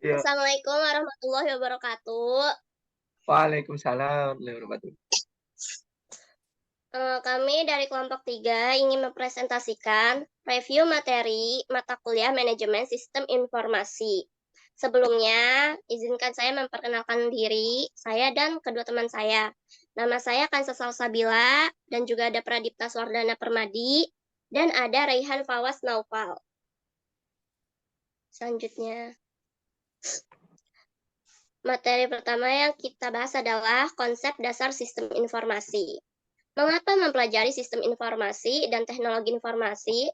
Ya, Assalamualaikum warahmatullahi wabarakatuh. waalaikumsalam warahmatullahi wabarakatuh. Kami dari kelompok 3 ingin mempresentasikan review materi mata kuliah manajemen sistem informasi. Sebelumnya, izinkan saya memperkenalkan diri, saya dan kedua teman saya. Nama saya Kansa Salsabila, dan juga ada Pradipta Swardana Permadi, dan ada Raihan Fawas Naufal. Selanjutnya, materi pertama yang kita bahas adalah konsep dasar sistem informasi. Mengapa mempelajari sistem informasi dan teknologi informasi?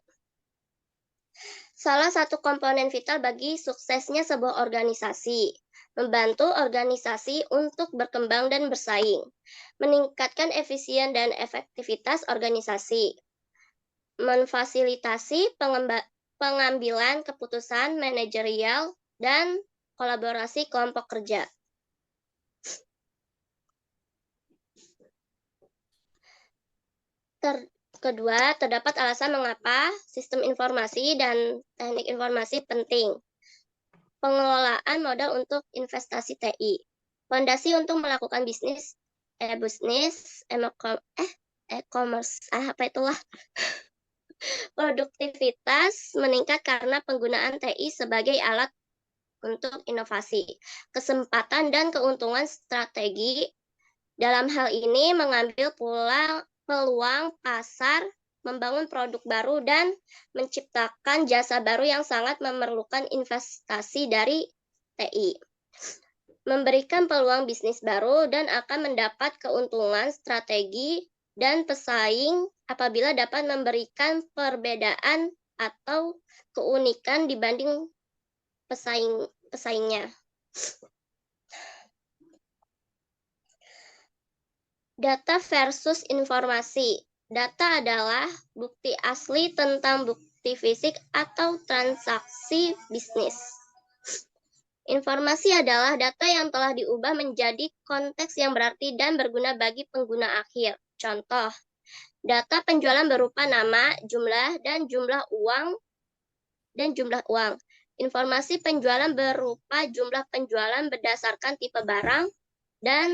Salah satu komponen vital bagi suksesnya sebuah organisasi, membantu organisasi untuk berkembang dan bersaing, meningkatkan efisien dan efektivitas organisasi, memfasilitasi pengambilan keputusan manajerial dan kolaborasi kelompok kerja. Kedua, terdapat alasan mengapa sistem informasi dan teknik informasi penting. Pengelolaan modal untuk investasi TI. Fondasi untuk melakukan e-commerce, apa itulah. Produktivitas meningkat karena penggunaan TI sebagai alat untuk inovasi. Kesempatan dan keuntungan strategi dalam hal ini mengambil peluang pasar, membangun produk baru, dan menciptakan jasa baru yang sangat memerlukan investasi dari TI. Memberikan peluang bisnis baru dan akan mendapat keuntungan strategi dan pesaing apabila dapat memberikan perbedaan atau keunikan dibanding pesaingnya. Data versus informasi. Data adalah bukti asli tentang bukti fisik atau transaksi bisnis. Informasi adalah data yang telah diubah menjadi konteks yang berarti dan berguna bagi pengguna akhir. Contoh, data penjualan berupa nama, jumlah, dan jumlah uang. Informasi penjualan berupa jumlah penjualan berdasarkan tipe barang dan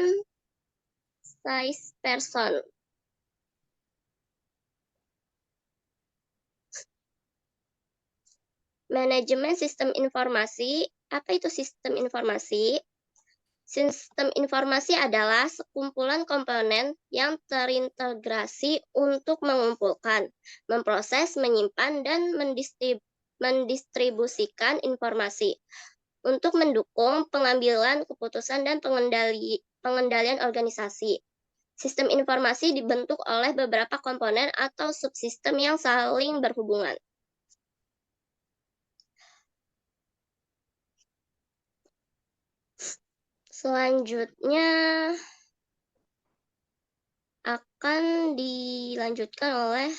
size person. Manajemen sistem informasi. Apa itu sistem informasi? Sistem informasi adalah sekumpulan komponen yang terintegrasi untuk mengumpulkan, memproses, menyimpan, dan mendistribusikan informasi untuk mendukung pengambilan keputusan dan pengendalian organisasi. Sistem informasi dibentuk oleh beberapa komponen atau subsistem yang saling berhubungan. Selanjutnya akan dilanjutkan oleh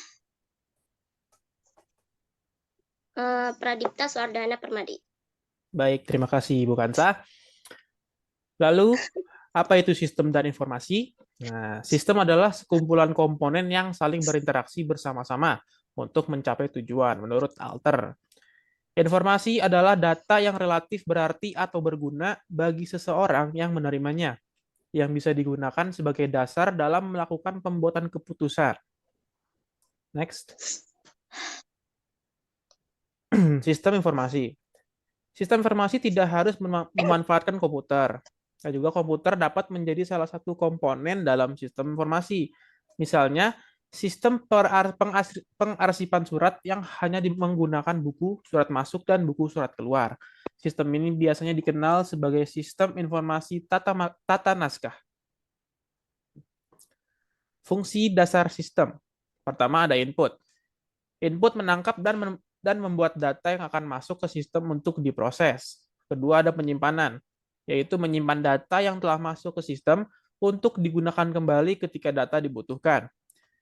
Pradipta Swardana Permadi. Baik, terima kasih Bu Kansa. Lalu, apa itu sistem dan informasi? Nah, sistem adalah sekumpulan komponen yang saling berinteraksi bersama-sama untuk mencapai tujuan menurut Alter. Informasi adalah data yang relatif berarti atau berguna bagi seseorang yang menerimanya, yang bisa digunakan sebagai dasar dalam melakukan pembuatan keputusan. Next. Sistem informasi. Sistem informasi tidak harus memanfaatkan komputer. Dan juga komputer dapat menjadi salah satu komponen dalam sistem informasi. Misalnya, sistem pengarsipan surat yang hanya menggunakan buku surat masuk dan buku surat keluar. Sistem ini biasanya dikenal sebagai sistem informasi tata naskah. Fungsi dasar sistem. Pertama ada input. Input menangkap dan membuat data yang akan masuk ke sistem untuk diproses. Kedua ada penyimpanan, yaitu menyimpan data yang telah masuk ke sistem untuk digunakan kembali ketika data dibutuhkan.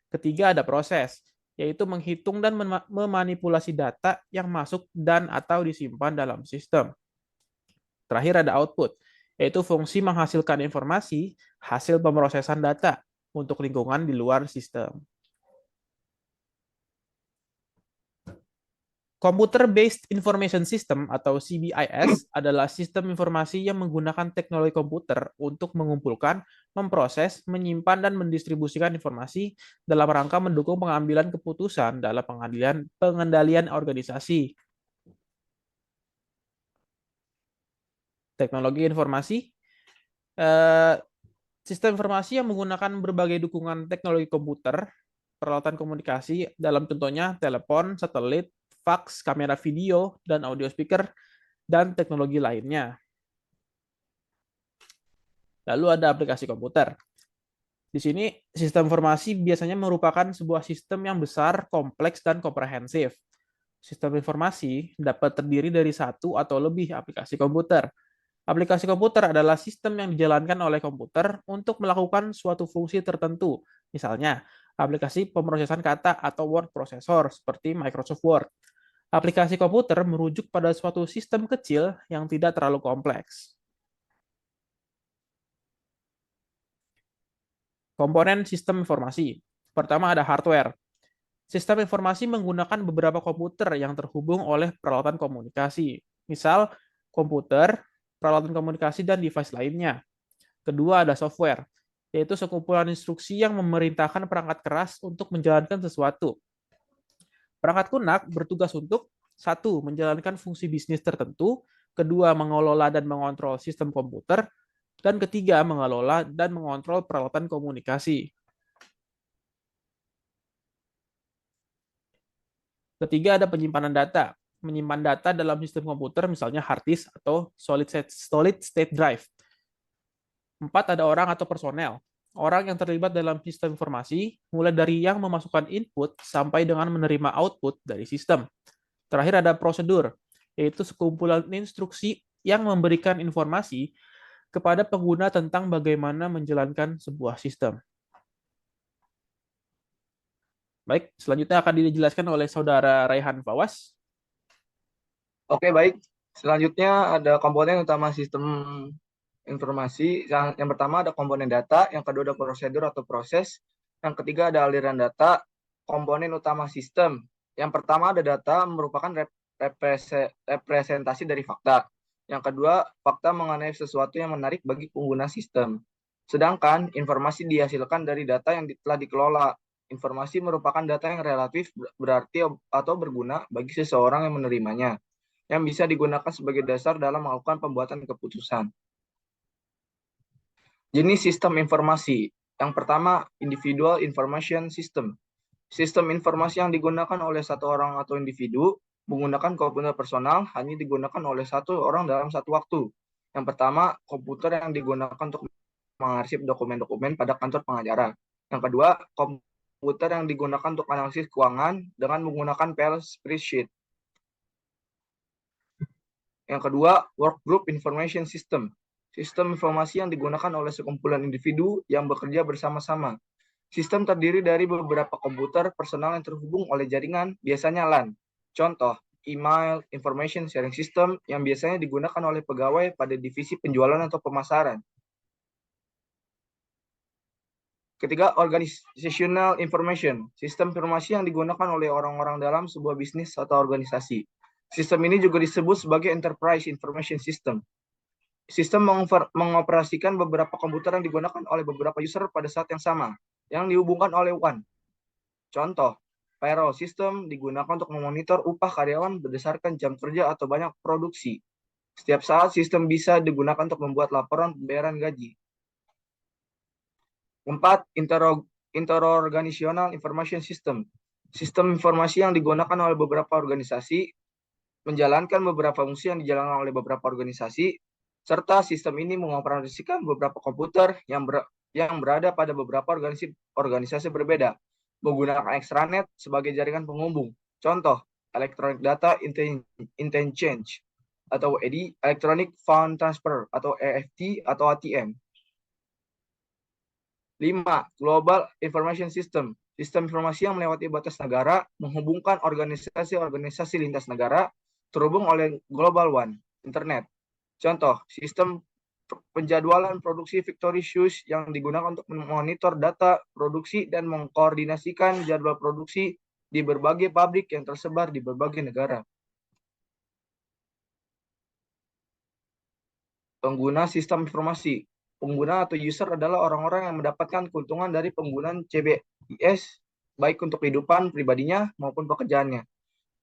Ketiga ada proses, yaitu menghitung dan memanipulasi data yang masuk dan atau disimpan dalam sistem. Terakhir ada output, yaitu fungsi menghasilkan informasi hasil pemrosesan data untuk lingkungan di luar sistem. Computer Based Information System atau CBIS adalah sistem informasi yang menggunakan teknologi komputer untuk mengumpulkan, memproses, menyimpan, dan mendistribusikan informasi dalam rangka mendukung pengambilan keputusan dalam pengendalian organisasi. Teknologi informasi, sistem informasi yang menggunakan berbagai dukungan teknologi komputer, peralatan komunikasi, dalam contohnya telepon, satelit, fax, kamera video, dan audio speaker, dan teknologi lainnya. Lalu ada aplikasi komputer. Di sini, sistem informasi biasanya merupakan sebuah sistem yang besar, kompleks, dan komprehensif. Sistem informasi dapat terdiri dari satu atau lebih aplikasi komputer. Aplikasi komputer adalah sistem yang dijalankan oleh komputer untuk melakukan suatu fungsi tertentu. Misalnya, aplikasi pemrosesan kata atau word processor seperti Microsoft Word. Aplikasi komputer merujuk pada suatu sistem kecil yang tidak terlalu kompleks. Komponen sistem informasi. Pertama ada hardware. Sistem informasi menggunakan beberapa komputer yang terhubung oleh peralatan komunikasi. Misal, komputer, peralatan komunikasi, dan device lainnya. Kedua ada software, yaitu sekumpulan instruksi yang memerintahkan perangkat keras untuk menjalankan sesuatu. Perangkat lunak bertugas untuk 1. Menjalankan fungsi bisnis tertentu, kedua mengelola dan mengontrol sistem komputer, dan ketiga mengelola dan mengontrol peralatan komunikasi. Ketiga ada penyimpanan data. Menyimpan data dalam sistem komputer misalnya hard disk atau solid state drive. 4 ada orang atau personel. Orang yang terlibat dalam sistem informasi, mulai dari yang memasukkan input sampai dengan menerima output dari sistem. Terakhir ada prosedur, yaitu sekumpulan instruksi yang memberikan informasi kepada pengguna tentang bagaimana menjalankan sebuah sistem. Baik, selanjutnya akan dijelaskan oleh Saudara Raihan Fawaz. Oke, baik. Selanjutnya ada komponen utama sistem informasi. Yang pertama ada komponen data, yang kedua ada prosedur atau proses, yang ketiga ada aliran data. Komponen utama sistem. Yang pertama ada data, merupakan representasi dari fakta. Yang kedua, fakta mengenai sesuatu yang menarik bagi pengguna sistem. Sedangkan informasi dihasilkan dari data yang telah dikelola. Informasi merupakan data yang relatif berarti atau berguna bagi seseorang yang menerimanya, yang bisa digunakan sebagai dasar dalam melakukan pembuatan keputusan. Jenis sistem informasi. Yang pertama, individual information system. Sistem informasi yang digunakan oleh satu orang atau individu menggunakan komputer personal hanya digunakan oleh satu orang dalam satu waktu. Yang pertama, komputer yang digunakan untuk mengarsip dokumen-dokumen pada kantor pengacara. Yang kedua, komputer yang digunakan untuk analisis keuangan dengan menggunakan file spreadsheet. Yang kedua, workgroup information system. Sistem informasi yang digunakan oleh sekumpulan individu yang bekerja bersama-sama. Sistem terdiri dari beberapa komputer personal yang terhubung oleh jaringan, biasanya LAN. Contoh, email information sharing system yang biasanya digunakan oleh pegawai pada divisi penjualan atau pemasaran. Ketiga, organizational information. Sistem informasi yang digunakan oleh orang-orang dalam sebuah bisnis atau organisasi. Sistem ini juga disebut sebagai enterprise information system. Sistem mengoperasikan beberapa komputer yang digunakan oleh beberapa user pada saat yang sama, yang dihubungkan oleh WAN. Contoh, payroll system digunakan untuk memonitor upah karyawan berdasarkan jam kerja atau banyak produksi. Setiap saat sistem bisa digunakan untuk membuat laporan pembayaran gaji. 4. Interorganizational information system. Sistem informasi yang digunakan oleh beberapa organisasi, menjalankan beberapa fungsi yang dijalankan oleh beberapa organisasi, serta sistem ini mengoperasikan beberapa komputer yang berada pada beberapa organisasi berbeda, menggunakan extranet sebagai jaringan penghubung. Contoh, Electronic Data Interchange atau EDI, Electronic Fund Transfer atau EFT atau ATM. 5. Global Information System. Sistem informasi yang melewati batas negara, menghubungkan organisasi-organisasi lintas negara, terhubung oleh Global One, Internet. Contoh, sistem penjadwalan produksi Victory Shoes yang digunakan untuk memonitor data produksi dan mengkoordinasikan jadwal produksi di berbagai pabrik yang tersebar di berbagai negara. Pengguna sistem informasi. Pengguna atau user adalah orang-orang yang mendapatkan keuntungan dari penggunaan CBIS, baik untuk kehidupan pribadinya maupun pekerjaannya.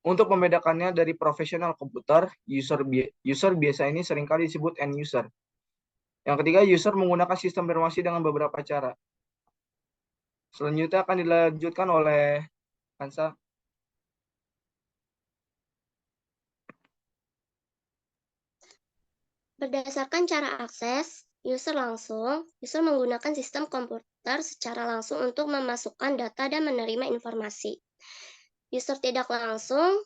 Untuk membedakannya dari profesional komputer, user biasa ini seringkali disebut end user. Yang ketiga, user menggunakan sistem informasi dengan beberapa cara. Selanjutnya akan dilanjutkan oleh Hansa. Berdasarkan cara akses, user menggunakan sistem komputer secara langsung untuk memasukkan data dan menerima informasi. User tidak langsung,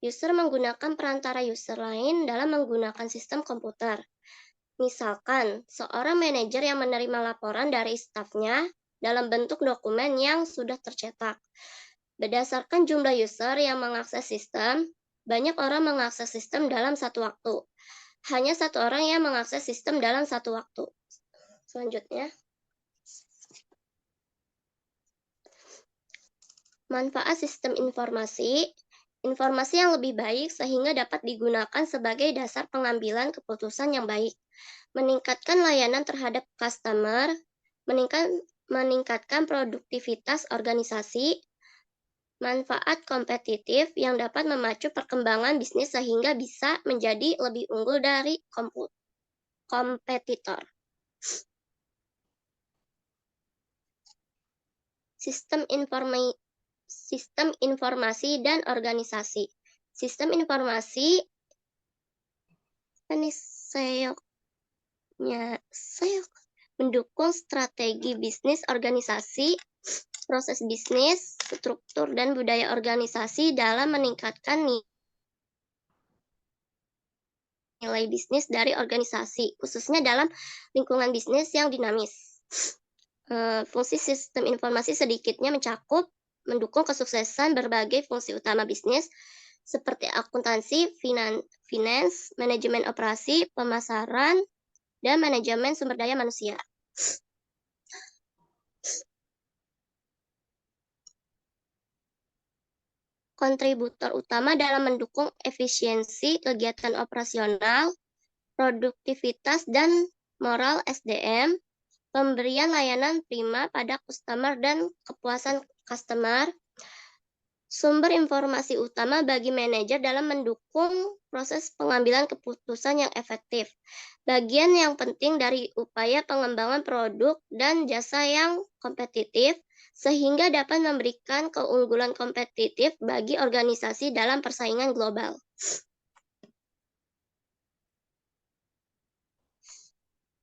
user menggunakan perantara user lain dalam menggunakan sistem komputer. Misalkan, seorang manajer yang menerima laporan dari stafnya dalam bentuk dokumen yang sudah tercetak. Berdasarkan jumlah user yang mengakses sistem, banyak orang mengakses sistem dalam satu waktu. Hanya satu orang yang mengakses sistem dalam satu waktu. Selanjutnya, manfaat sistem informasi. Informasi yang lebih baik sehingga dapat digunakan sebagai dasar pengambilan keputusan yang baik. Meningkatkan layanan terhadap customer, meningkatkan produktivitas organisasi, manfaat kompetitif yang dapat memacu perkembangan bisnis sehingga bisa menjadi lebih unggul dari kompetitor. Sistem informasi dan organisasi. Sistem informasi mendukung strategi bisnis organisasi, proses bisnis, struktur, dan budaya organisasi dalam meningkatkan nilai bisnis dari organisasi, khususnya dalam lingkungan bisnis yang dinamis. Fungsi sistem informasi sedikitnya mendukung kesuksesan berbagai fungsi utama bisnis, seperti akuntansi, finance, manajemen operasi, pemasaran, dan manajemen sumber daya manusia. Kontributor utama dalam mendukung efisiensi kegiatan operasional, produktivitas, dan moral SDM, pemberian layanan prima pada customer dan kepuasan customer, sumber informasi utama bagi manajer dalam mendukung proses pengambilan keputusan yang efektif, bagian yang penting dari upaya pengembangan produk dan jasa yang kompetitif, sehingga dapat memberikan keunggulan kompetitif bagi organisasi dalam persaingan global.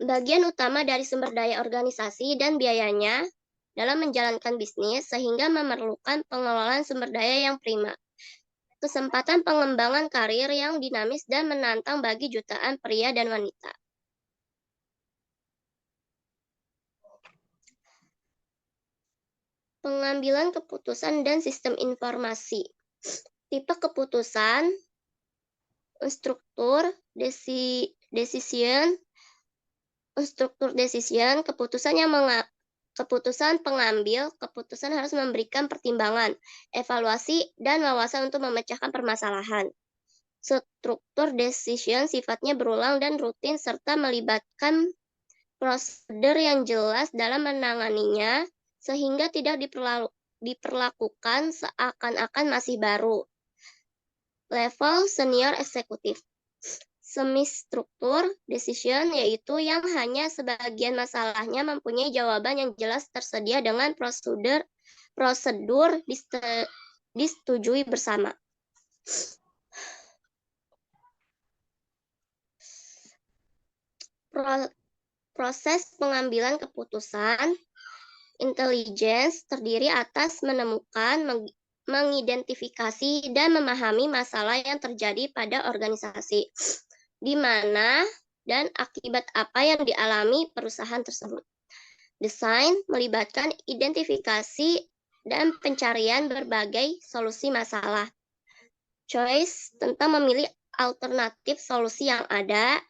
Bagian utama dari sumber daya organisasi dan biayanya dalam menjalankan bisnis sehingga memerlukan pengelolaan sumber daya yang prima. Kesempatan pengembangan karir yang dinamis dan menantang bagi jutaan pria dan wanita. Pengambilan keputusan dan sistem informasi. Tipe keputusan, struktur decision, keputusan pengambil, keputusan harus memberikan pertimbangan, evaluasi, dan wawasan untuk memecahkan permasalahan. Struktur decision sifatnya berulang dan rutin serta melibatkan prosedur yang jelas dalam menanganinya, sehingga tidak diperlakukan seakan-akan masih baru. Level senior eksekutif. Semi-struktur decision yaitu yang hanya sebagian masalahnya mempunyai jawaban yang jelas tersedia dengan prosedur disetujui bersama. Proses pengambilan keputusan intelligence terdiri atas menemukan, mengidentifikasi, dan memahami masalah yang terjadi pada organisasi, di mana dan akibat apa yang dialami perusahaan tersebut. Desain melibatkan identifikasi dan pencarian berbagai solusi masalah. Choice tentang memilih alternatif solusi yang ada.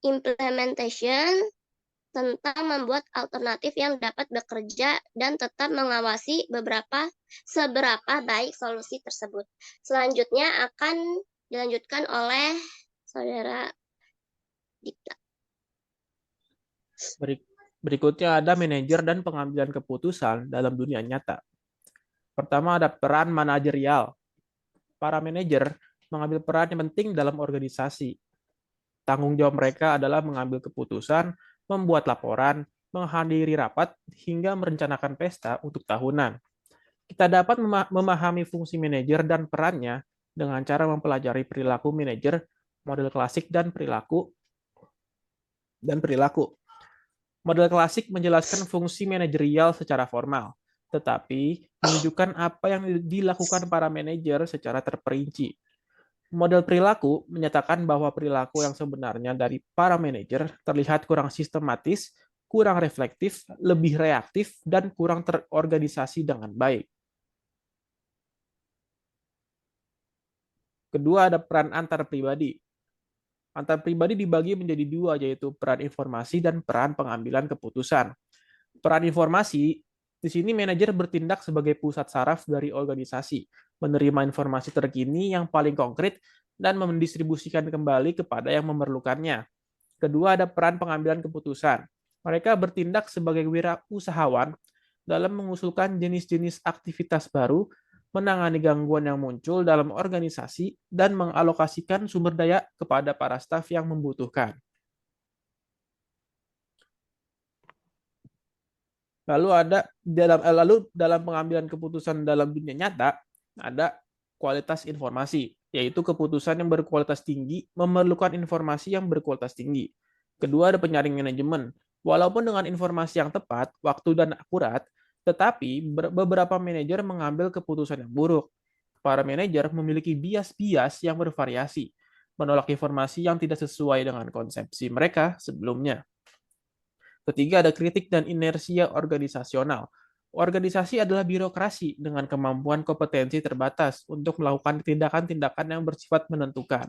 Implementation tentang membuat alternatif yang dapat bekerja dan tetap mengawasi seberapa baik solusi tersebut. Selanjutnya akan dilanjutkan oleh Saudara Dikta. Berikutnya ada manajer dan pengambilan keputusan dalam dunia nyata. Pertama ada peran manajerial. Para manajer mengambil peran yang penting dalam organisasi. Tanggung jawab mereka adalah mengambil keputusan, membuat laporan, menghadiri rapat, hingga merencanakan pesta untuk tahunan. Kita dapat memahami fungsi manajer dan perannya dengan cara mempelajari perilaku manajer, model klasik dan perilaku. Model klasik menjelaskan fungsi manajerial secara formal, tetapi menunjukkan apa yang dilakukan para manajer secara terperinci. Model perilaku menyatakan bahwa perilaku yang sebenarnya dari para manajer terlihat kurang sistematis, kurang reflektif, lebih reaktif, dan kurang terorganisasi dengan baik. Kedua, ada peran antar pribadi. Antar pribadi dibagi menjadi dua, yaitu peran informasi dan peran pengambilan keputusan. Peran informasi, di sini manajer bertindak sebagai pusat saraf dari organisasi, menerima informasi terkini yang paling konkret dan mendistribusikan kembali kepada yang memerlukannya. Kedua, ada peran pengambilan keputusan. Mereka bertindak sebagai wirausahawan dalam mengusulkan jenis-jenis aktivitas baru, menangani gangguan yang muncul dalam organisasi, dan mengalokasikan sumber daya kepada para staf yang membutuhkan. Lalu dalam pengambilan keputusan dalam dunia nyata, ada kualitas informasi, yaitu keputusan yang berkualitas tinggi memerlukan informasi yang berkualitas tinggi. Kedua, ada penyaring manajemen. Walaupun dengan informasi yang tepat, waktu dan akurat, tetapi beberapa manajer mengambil keputusan yang buruk. Para manajer memiliki bias-bias yang bervariasi, menolak informasi yang tidak sesuai dengan konsepsi mereka sebelumnya. Ketiga, ada kritik dan inersia organisasional. Organisasi adalah birokrasi dengan kemampuan kompetensi terbatas untuk melakukan tindakan-tindakan yang bersifat menentukan.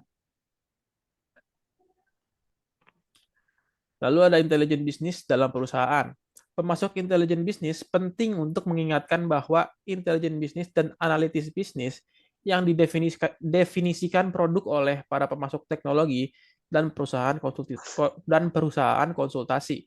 Lalu ada intelijen bisnis dalam perusahaan. Pemasok intelijen bisnis penting untuk mengingatkan bahwa intelijen bisnis dan analitis bisnis yang didefinisikan produk oleh para pemasok teknologi dan perusahaan konsultasi.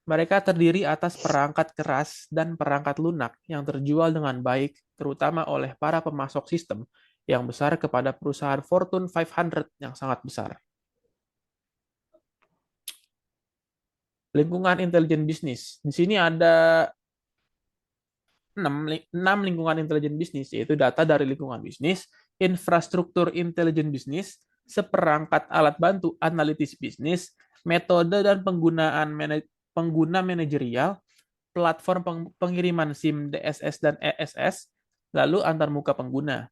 Mereka terdiri atas perangkat keras dan perangkat lunak yang terjual dengan baik, terutama oleh para pemasok sistem yang besar kepada perusahaan Fortune 500 yang sangat besar. Lingkungan intelijen bisnis. Di sini ada 6 lingkungan intelijen bisnis, yaitu data dari lingkungan bisnis, infrastruktur intelijen bisnis, seperangkat alat bantu analitis bisnis, metode dan pengguna manajerial, platform pengiriman SIM DSS dan ESS, lalu antarmuka pengguna.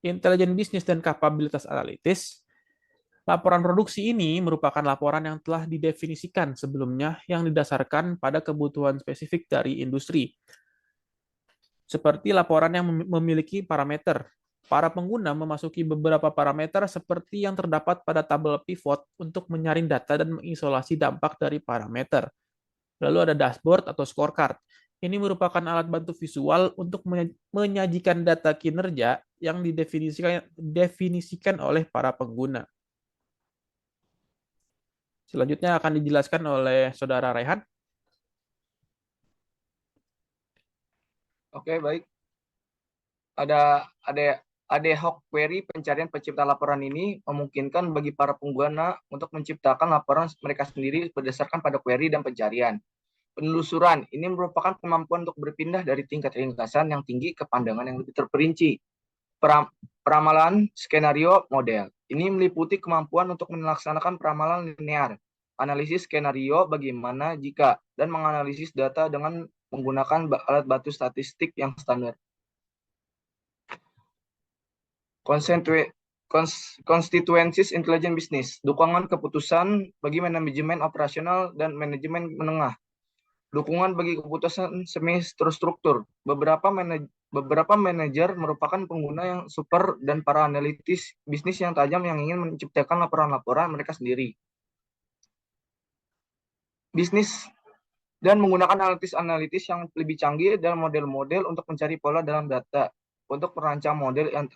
Intelijen bisnis dan kapabilitas analitis. Laporan produksi ini merupakan laporan yang telah didefinisikan sebelumnya yang didasarkan pada kebutuhan spesifik dari industri. Seperti laporan yang memiliki parameter. Para pengguna memasuki beberapa parameter seperti yang terdapat pada tabel pivot untuk menyaring data dan mengisolasi dampak dari parameter. Lalu ada dashboard atau scorecard. Ini merupakan alat bantu visual untuk menyajikan data kinerja yang didefinisikan oleh para pengguna. Selanjutnya akan dijelaskan oleh Saudara Rehan. Oke, baik. Ada ad hoc query pencarian pencipta laporan ini memungkinkan bagi para pengguna untuk menciptakan laporan mereka sendiri berdasarkan pada query dan pencarian. Penelusuran ini merupakan kemampuan untuk berpindah dari tingkat ringkasan yang tinggi ke pandangan yang lebih terperinci. Peramalan skenario model. Ini meliputi kemampuan untuk melaksanakan peramalan linear, analisis skenario bagaimana jika, dan menganalisis data dengan menggunakan alat bantu statistik yang standar. Constituencies Intelligent Business, dukungan keputusan bagi manajemen operasional dan manajemen menengah. Dukungan bagi keputusan semi terstruktur. Beberapa manajer merupakan pengguna yang super dan para analitis bisnis yang tajam yang ingin menciptakan laporan-laporan mereka sendiri. Bisnis dan menggunakan analitis yang lebih canggih dalam model-model untuk mencari pola dalam data. untuk merancang model yang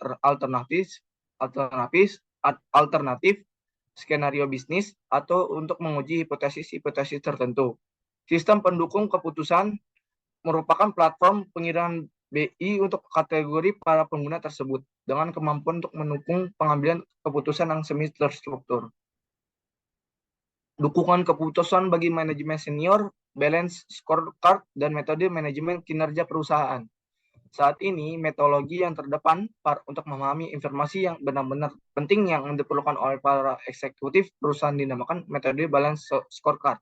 alternatif, skenario bisnis, atau untuk menguji hipotesis-hipotesis tertentu. Sistem pendukung keputusan merupakan platform pengiriman BI untuk kategori para pengguna tersebut dengan kemampuan untuk mendukung pengambilan keputusan yang semi terstruktur. Dukungan keputusan bagi manajemen senior, balance scorecard, dan metode manajemen kinerja perusahaan. Saat ini, metodologi yang terdepan untuk memahami informasi yang benar-benar penting yang diperlukan oleh para eksekutif perusahaan dinamakan metode balance scorecard.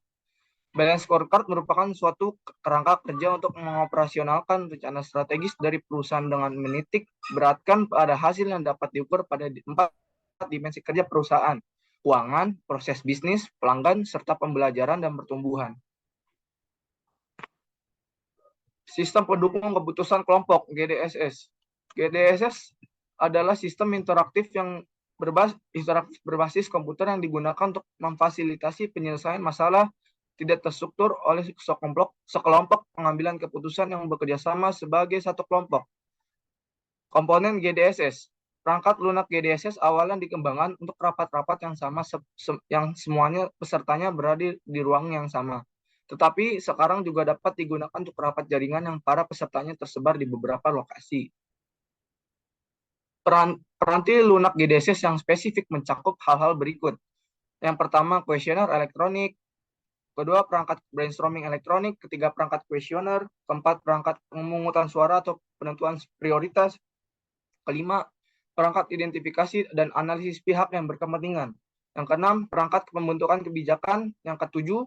Balance scorecard merupakan suatu kerangka kerja untuk mengoperasionalkan rencana strategis dari perusahaan dengan menitik beratkan pada hasil yang dapat diukur pada 4 dimensi kerja perusahaan: keuangan, proses bisnis, pelanggan, serta pembelajaran dan pertumbuhan. Sistem pendukung keputusan kelompok GDSS. GDSS adalah sistem interaktif yang berbasis komputer yang digunakan untuk memfasilitasi penyelesaian masalah tidak terstruktur oleh sekelompok pengambilan keputusan yang bekerja sama sebagai satu kelompok. Komponen GDSS. Perangkat lunak GDSS awalnya dikembangkan untuk rapat-rapat yang sama yang semuanya pesertanya berada di ruang yang sama. Tetapi sekarang juga dapat digunakan untuk rapat jaringan yang para pesertanya tersebar di beberapa lokasi. Peranti lunak GDSS yang spesifik mencakup hal-hal berikut. Yang pertama, kuesioner elektronik. Kedua, perangkat brainstorming elektronik. Ketiga, perangkat kuesioner. Keempat, perangkat pemungutan suara atau penentuan prioritas. Kelima, perangkat identifikasi dan analisis pihak yang berkepentingan. Yang keenam, perangkat pembentukan kebijakan. Yang ketujuh,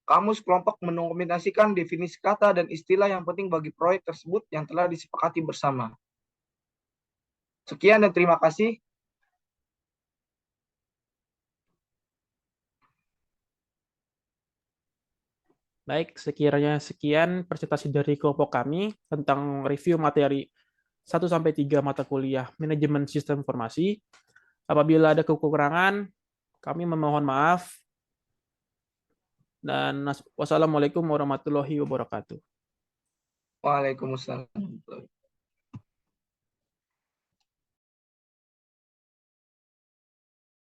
kamus kelompok mendokumentasikan definisi kata dan istilah yang penting bagi proyek tersebut yang telah disepakati bersama. Sekian dan terima kasih. Baik, sekiranya sekian presentasi dari kelompok kami tentang review materi 1-3 mata kuliah manajemen sistem informasi. Apabila ada kekurangan, kami memohon maaf. Dan wassalamualaikum warahmatullahi wabarakatuh. Waalaikumsalam.